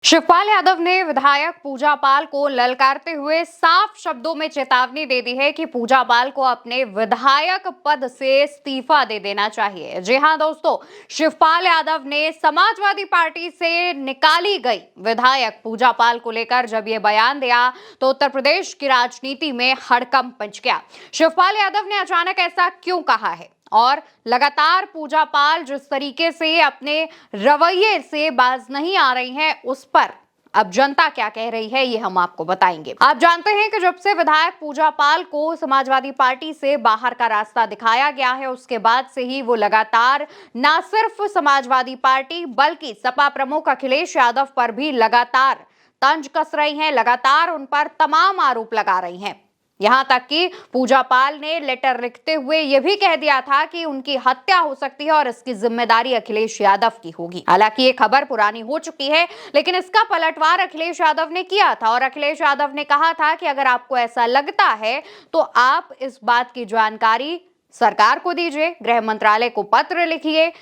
शिवपाल यादव ने विधायक पूजा पाल को ललकारते हुए साफ शब्दों में चेतावनी दे दी है कि पूजा पाल को अपने विधायक पद से इस्तीफा दे देना चाहिए। जी हां दोस्तों, शिवपाल यादव ने समाजवादी पार्टी से निकाली गई विधायक पूजा पाल को लेकर जब ये बयान दिया तो उत्तर प्रदेश की राजनीति में हड़कंप मच गया। शिवपाल यादव ने अचानक ऐसा क्यों कहा है और लगातार पूजा पाल जिस तरीके से अपने रवैये से बाज नहीं आ रही हैं, उस पर अब जनता क्या कह रही है ये हम आपको बताएंगे। आप जानते हैं कि जब से विधायक पूजा पाल को समाजवादी पार्टी से बाहर का रास्ता दिखाया गया है, उसके बाद से ही वो लगातार न सिर्फ समाजवादी पार्टी बल्कि सपा प्रमुख अखिलेश यादव पर भी लगातार तंज कस रही हैं, लगातार उन पर तमाम आरोप लगा रही हैं। यहां तक कि पूजा पाल ने लेटर लिखते हुए यह भी कह दिया था कि उनकी हत्या हो सकती है और इसकी जिम्मेदारी अखिलेश यादव की होगी। हालांकि ये खबर पुरानी हो चुकी है, लेकिन इसका पलटवार अखिलेश यादव ने किया था और अखिलेश यादव ने कहा था कि अगर आपको ऐसा लगता है तो आप इस बात की जानकारी सरकार को दीजिए, गृह मंत्रालय को पत्र लिखिए,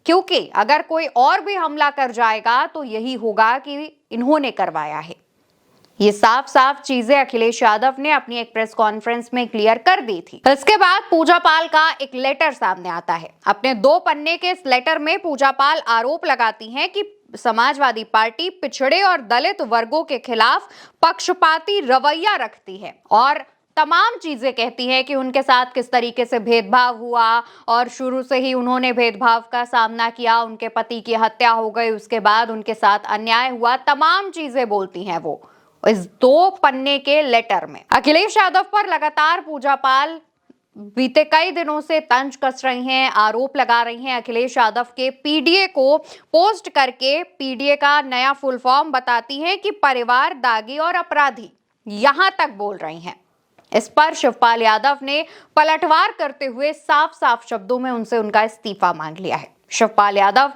क्योंकि अगर कोई और भी हमला कर जाएगा तो यही होगा कि इन्होंने करवाया है। ये साफ साफ चीजें अखिलेश यादव ने अपनी एक प्रेस कॉन्फ्रेंस में क्लियर कर दी थी। इसके बाद पूजा पाल का एक लेटर सामने आता है। अपने 2 पन्ने के इस लेटर में पूजा पाल आरोप लगाती हैं कि समाजवादी पार्टी पिछड़े और दलित वर्गों के खिलाफ पक्षपाती रवैया रखती है और तमाम चीजें कहती है कि उनके साथ किस तरीके से भेदभाव हुआ और शुरू से ही उन्होंने भेदभाव का सामना किया, उनके पति की हत्या हो गई, उसके बाद उनके साथ अन्याय हुआ, तमाम चीजें बोलती हैं वो इस 2 पन्ने के लेटर में। अखिलेश यादव पर लगातार पूजा पाल बीते कई दिनों से तंज कस रही हैं, आरोप लगा रही हैं। अखिलेश यादव के पीडीए को पोस्ट करके पीडीए का नया फुल फॉर्म बताती हैं कि परिवार दागी और अपराधी, यहां तक बोल रही हैं। इस पर शिवपाल यादव ने पलटवार करते हुए साफ साफ शब्दों में उनसे उनका इस्तीफा मांग लिया है। शिवपाल यादव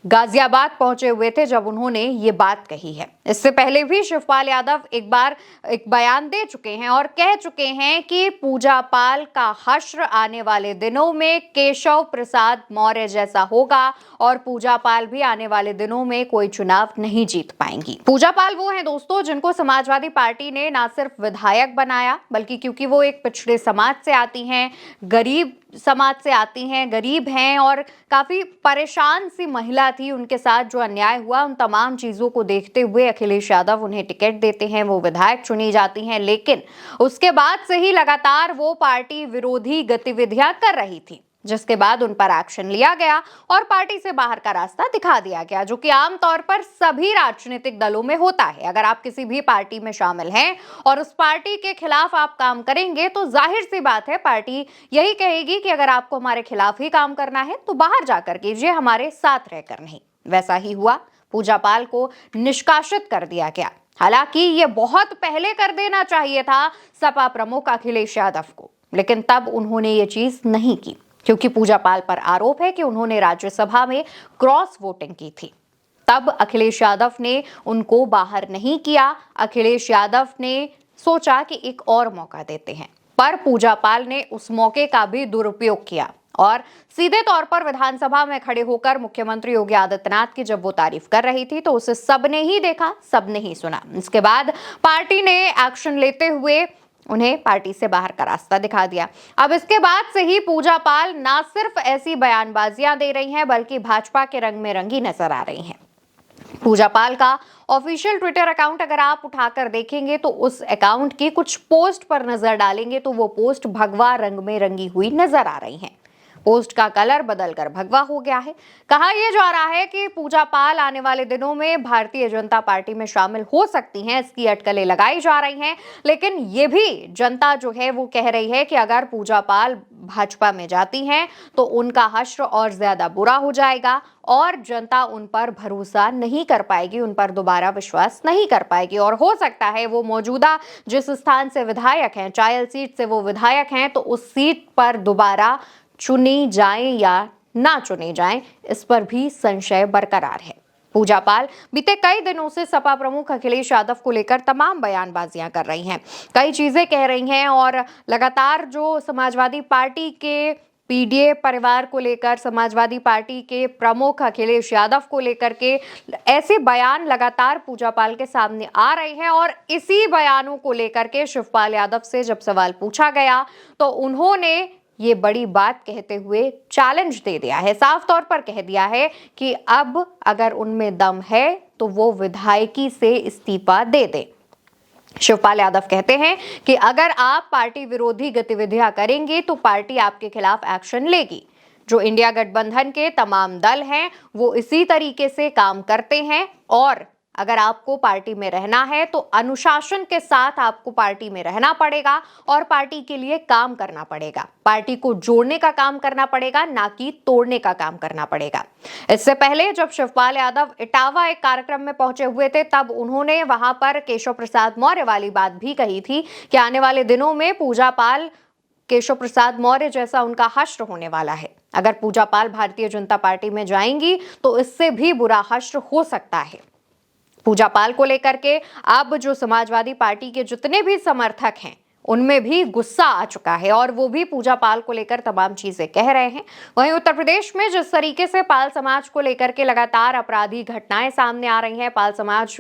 गाजियाबाद पहुंचे हुए थे जब उन्होंने ये बात कही है। इससे पहले भी शिवपाल यादव एक बार एक बयान दे चुके हैं और कह चुके हैं कि पूजा पाल का हश्र आने वाले दिनों में केशव प्रसाद मौर्य जैसा होगा और पूजा पाल भी आने वाले दिनों में कोई चुनाव नहीं जीत पाएंगी। पूजा पाल वो हैं दोस्तों जिनको समाजवादी पार्टी ने ना सिर्फ विधायक बनाया, बल्कि क्योंकि वो एक पिछड़े समाज से आती हैं, गरीब समाज से आती हैं, गरीब हैं और काफी परेशान सी महिला थी, उनके साथ जो अन्याय हुआ उन तमाम चीजों को देखते हुए अखिलेश यादव उन्हें टिकट देते हैं, वो विधायक चुनी जाती हैं। लेकिन उसके बाद से ही लगातार वो पार्टी विरोधी गतिविधियां कर रही थी, जिसके बाद उन पर एक्शन लिया गया और पार्टी से बाहर का रास्ता दिखा दिया गया, जो कि आमतौर पर सभी राजनीतिक दलों में होता है। अगर आप किसी भी पार्टी में शामिल हैं और उस पार्टी के खिलाफ आप काम करेंगे तो जाहिर सी बात है पार्टी यही कहेगी कि अगर आपको हमारे खिलाफ ही काम करना है तो बाहर जाकर कीजिए, हमारे साथ रहकर नहीं। वैसा ही हुआ, पूजा पाल को निष्कासित कर दिया गया। हालांकि ये बहुत पहले कर देना चाहिए था सपा प्रमुख अखिलेश यादव को, लेकिन तब उन्होंने ये चीज नहीं की क्योंकि पूजा पाल पर आरोप है कि उन्होंने राज्यसभा में क्रॉस वोटिंग की थी। तब अखिलेश यादव ने उनको बाहर नहीं किया। अखिलेश यादव ने सोचा कि एक और मौका देते हैं, पर पूजा पाल ने उस मौके का भी दुरुपयोग किया और सीधे तौर पर विधानसभा में खड़े होकर मुख्यमंत्री योगी आदित्यनाथ की जब वो तारीफ कर रही थी तो उसे सबने ही देखा, सबने ही सुना। इसके बाद पार्टी ने एक्शन लेते हुए उन्हें पार्टी से बाहर का रास्ता दिखा दिया। अब इसके बाद से ही पूजा पाल ना सिर्फ ऐसी बयानबाजियां दे रही हैं बल्कि भाजपा के रंग में रंगी नजर आ रही हैं। पूजा पाल का ऑफिशियल ट्विटर अकाउंट अगर आप उठाकर देखेंगे तो उस अकाउंट की कुछ पोस्ट पर नजर डालेंगे तो वो पोस्ट भगवा रंग में रंगी हुई नजर आ रही हैं। पोस्ट का कलर बदलकर भगवा हो गया है। कहा यह जा रहा है कि पूजा पाल आने वाले दिनों में भारतीय जनता पार्टी में शामिल हो सकती हैं, इसकी अटकलें लगाई जा रही हैं। लेकिन ये भी जनता जो है वो कह रही है कि अगर पूजा पाल भाजपा में जाती हैं तो उनका हश्र और ज्यादा बुरा हो जाएगा और जनता उन पर भरोसा नहीं कर पाएगी, उन पर दोबारा विश्वास नहीं कर पाएगी और हो सकता है वो मौजूदा जिस स्थान से विधायक हैं, चायल सीट से वो विधायक हैं, तो उस सीट पर दोबारा चुनी जाएं या ना चुनी जाएं, इस पर भी संशय बरकरार है। पूजा पाल बीते कई दिनों से सपा प्रमुख अखिलेश यादव को लेकर तमाम बयानबाजियां कर रही हैं, कई चीजें कह रही हैं और लगातार जो समाजवादी पार्टी के पीडीए परिवार को लेकर, समाजवादी पार्टी के प्रमुख अखिलेश यादव को लेकर के ऐसे बयान लगातार पूजा पाल के सामने आ रहे हैं। और इसी बयानों को लेकर के शिवपाल यादव से जब सवाल पूछा गया तो उन्होंने ये बड़ी बात कहते हुए चैलेंज दे दिया है, साफ तौर पर कह दिया है कि अब अगर उनमें दम है तो वो विधायकी से इस्तीफा दे दें। शिवपाल यादव कहते हैं कि अगर आप पार्टी विरोधी गतिविधियां करेंगे तो पार्टी आपके खिलाफ एक्शन लेगी। जो इंडिया गठबंधन के तमाम दल हैं वो इसी तरीके से काम करते हैं और अगर आपको पार्टी में रहना है तो अनुशासन के साथ आपको पार्टी में रहना पड़ेगा और पार्टी के लिए काम करना पड़ेगा। पार्टी को जोड़ने का काम करना पड़ेगा, ना कि तोड़ने का काम करना पड़ेगा। इससे पहले जब शिवपाल यादव इटावा एक कार्यक्रम में पहुंचे हुए थे तब उन्होंने वहां पर केशव प्रसाद मौर्य वाली बात भी कही थी कि आने वाले दिनों में पूजा पाल केशव प्रसाद मौर्य जैसा उनका हश्र होने वाला है। अगर पूजा पाल भारतीय जनता पार्टी में जाएंगी तो इससे भी बुरा हश्र हो सकता है। पूजा पाल को लेकर के अब जो समाजवादी पार्टी के जितने भी समर्थक हैं उनमें भी गुस्सा आ चुका है और वो भी पूजा पाल को लेकर तमाम चीजें कह रहे हैं। वहीं उत्तर प्रदेश में जिस तरीके से पाल समाज को लेकर के लगातार अपराधी घटनाएं सामने आ रही हैं, पाल समाज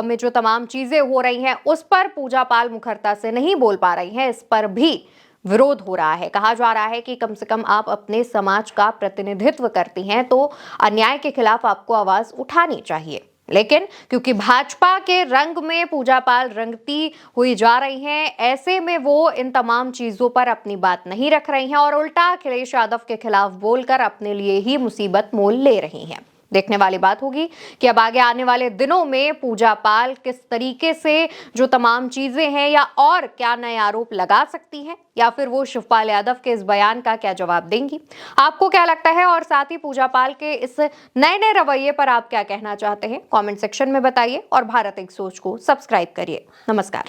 में जो तमाम चीजें हो रही हैं उस पर पूजा पाल मुखरता से नहीं बोल पा रही हैं। इस पर भी विरोध हो रहा है। कहा जा रहा है कि कम से कम आप अपने समाज का प्रतिनिधित्व करती हैं तो अन्याय के खिलाफ आपको आवाज उठानी चाहिए। लेकिन क्योंकि भाजपा के रंग में पूजा पाल रंगती हुई जा रही हैं, ऐसे में वो इन तमाम चीजों पर अपनी बात नहीं रख रही हैं और उल्टा अखिलेश यादव के खिलाफ बोलकर अपने लिए ही मुसीबत मोल ले रही हैं। देखने वाली बात होगी कि अब आगे आने वाले दिनों में पूजा पाल किस तरीके से जो तमाम चीजें हैं या और क्या नए आरोप लगा सकती हैं या फिर वो शिवपाल यादव के इस बयान का क्या जवाब देंगी। आपको क्या लगता है और साथ ही पूजा पाल के इस नए रवैये पर आप क्या कहना चाहते हैं, कमेंट सेक्शन में बताइए और भारत एक सोच को सब्सक्राइब करिए। नमस्कार।